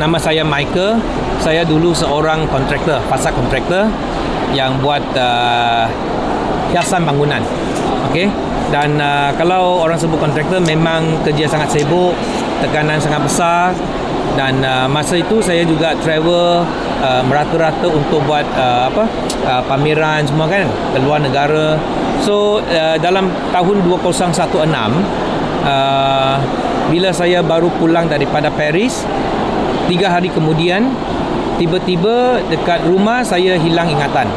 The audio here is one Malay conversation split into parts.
Nama saya Michael. Saya dulu seorang kontraktor, fasad kontraktor yang buat hiasan bangunan. Okey. Dan kalau orang sebut kontraktor memang kerja sangat sibuk, tekanan sangat besar, dan masa itu saya juga travel merata-rata untuk buat pameran semua kan ke luar negara. So dalam tahun 2016 bila saya baru pulang daripada Paris, 3 hari kemudian tiba-tiba dekat rumah saya hilang ingatan,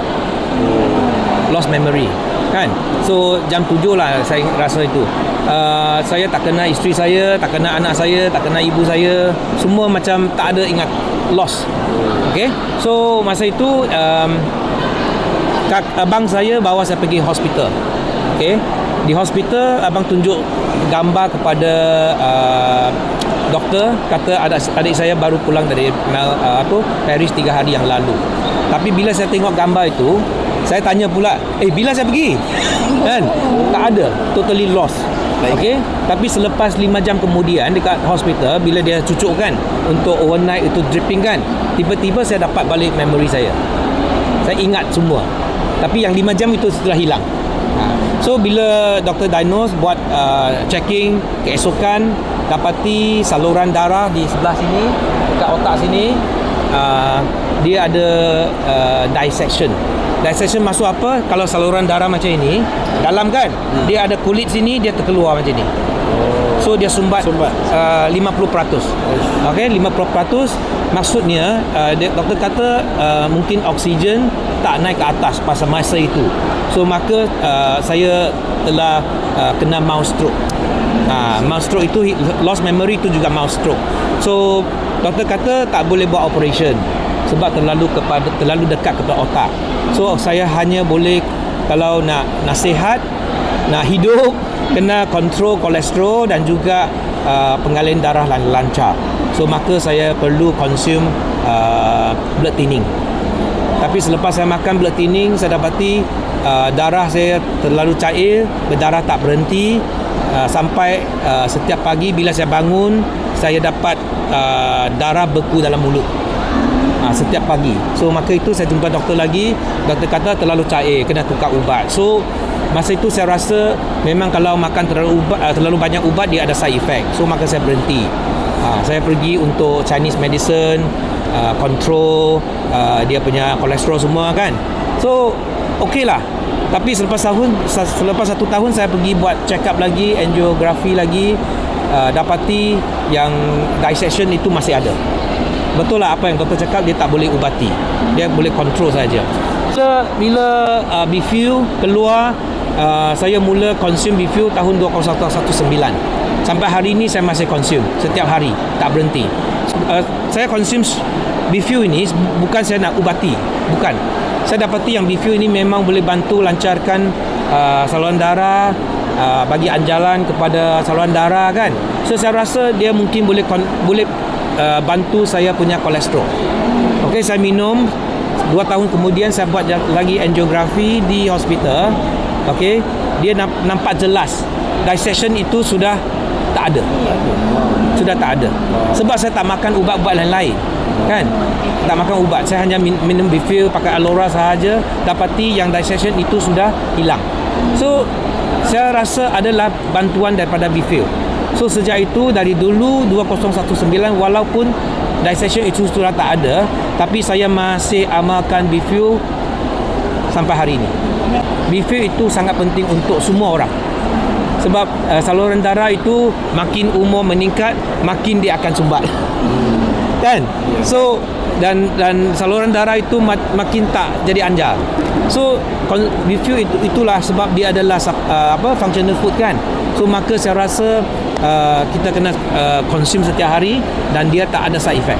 lost memory kan. So jam 7 lah saya rasa itu. Saya tak kenal isteri saya, tak kenal anak saya, tak kenal ibu saya, semua macam tak ada ingat, lost. Okay. So masa itu abang saya bawa saya pergi hospital. Okay. Di hospital abang tunjuk gambar kepada doktor, kata adik saya baru pulang dari Paris 3 hari yang lalu. Tapi bila saya tengok gambar itu, saya tanya pula, bila saya pergi? Kan? Tak ada, totally lost. Okay? Tapi selepas 5 jam kemudian dekat hospital, bila dia cucukkan untuk overnight itu dripping kan, tiba-tiba saya dapat balik memory saya. Saya ingat semua. Tapi yang 5 jam itu sudah hilang. So bila doktor diagnose, buat checking keesokan, dapati saluran darah di sebelah sini, dekat otak sini, dia ada dissection. Dissection maksud apa? Kalau saluran darah macam ini, dalam kan, dia ada kulit sini, dia terkeluar macam ni. So dia sumbat 50%. Okay, 50%. Maksudnya doktor kata mungkin oksigen tak naik ke atas pasal masa itu. So maka saya telah kena mild stroke. Mild stroke itu, lost memory itu juga mild stroke. So doktor kata tak boleh buat operation sebab terlalu dekat kepada otak. So saya hanya boleh, kalau nak sihat, nak hidup, kena kontrol kolesterol dan juga pengalian darah lancar. So maka saya perlu consume blood thinning. Tapi selepas saya makan blood thinning, saya dapati darah saya terlalu cair, berdarah tak berhenti, sampai setiap pagi bila saya bangun, saya dapat darah beku dalam mulut setiap pagi. So maka itu saya jumpa doktor lagi. Doktor kata terlalu cair, kena tukar ubat. So masa itu saya rasa memang kalau makan terlalu banyak ubat, dia ada side effect. So maka saya berhenti. Saya pergi untuk Chinese medicine, control dia punya kolesterol semua kan. So okey lah. Tapi selepas 1 tahun saya pergi buat check up lagi, angiografi lagi, dapati yang dissection itu masih ada. Betul lah apa yang doktor cakap, dia tak boleh ubati, dia boleh kontrol saja. So bila Bifu keluar, saya mula consume Bifu tahun 2019. Sampai hari ini saya masih consume setiap hari, tak berhenti. Saya consume Bifu ini bukan saya nak ubati, bukan. Saya dapati yang Bifu ini memang boleh bantu lancarkan saluran darah, bagi anjalan kepada saluran darah kan. So saya rasa dia mungkin boleh bantu saya punya kolesterol. Okey, saya minum. 2 tahun kemudian saya buat lagi angiografi di hospital. Okey, dia nampak jelas dissection itu sudah tak ada. Sudah tak ada. Sebab saya tak makan ubat-ubat lain-lain kan. Tak makan ubat, saya hanya minum Bifu, pakai Alora sahaja, dapati yang dissection itu sudah hilang. So saya rasa adalah bantuan daripada Bifu. So sejak itu, dari dulu 2019, walaupun dissection itu sudah tak ada, tapi saya masih amalkan Bifu sampai hari ini. Bifu itu sangat penting untuk semua orang. Sebab saluran darah itu makin umur meningkat, makin dia akan sumbat. Kan? So dan saluran darah itu makin tak jadi anjal. So Bifu itulah sebab dia adalah functional food kan. So maka saya rasa kita kena consume setiap hari dan dia tak ada side effect.